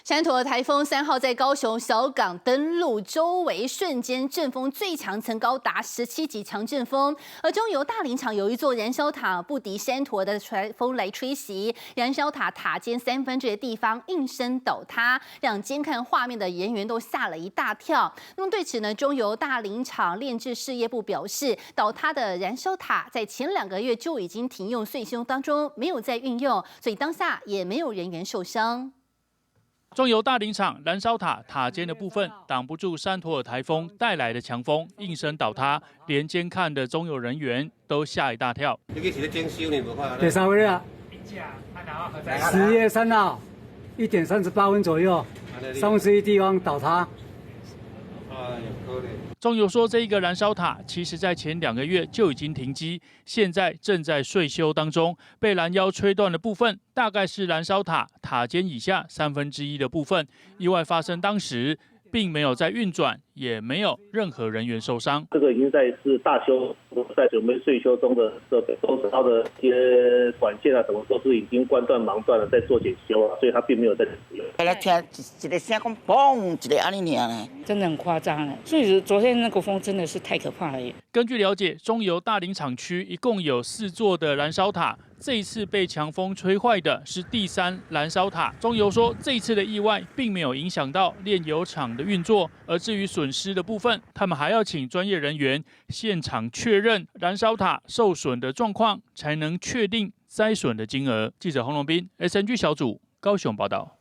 山陀台风3号在高雄小港登陆，周围瞬间阵风最强曾高达17级强阵风。而中油大林场有一座燃烧塔不敌山陀的台风来吹袭，燃烧塔塔尖1/3的地方应声倒塌，让监看画面的人员都吓了一大跳。那么对此呢，中油大林场炼制事业部表示，倒塌的燃烧塔在前2个月就已经停用岁修当中，没有再运用，所以当下也没有人员受伤。 中油大林场燃烧塔塔尖的部分挡不住山陀尔台风带来的强风，应声倒塌，连监看的中油人员都吓一大跳。这个是在装修呢，无看。第3位啊，10月3号1点38分左右，31地方倒塌。中油说，这一个燃烧塔其实在前2个月就已经停机，现在正在岁修当中。被拦腰吹断的部分，大概是燃烧塔塔尖以下1/3的部分。意外发生当时，并没有在运转，也没有任何人员受伤。这个已经是大修，在准备岁修中的设备，周遭的一些管线啊，什么都是已经关断、盲断了，在做检修啊，所以它并没有在使用。来听一个声讲嘣，一个安尼尔呢，真的很夸张了。所以昨天那个风真的是太可怕了。根据了解，中油大林场区一共有4座的燃烧塔。 这一次被强风吹坏的是第3燃烧塔。中油说，这一次的意外并没有影响到炼油厂的运作，而至于损失的部分，他们还要请专业人员现场确认燃烧塔受损的状况，才能确定灾损的金额。记者洪龙斌 ，SNG 小组高雄报道。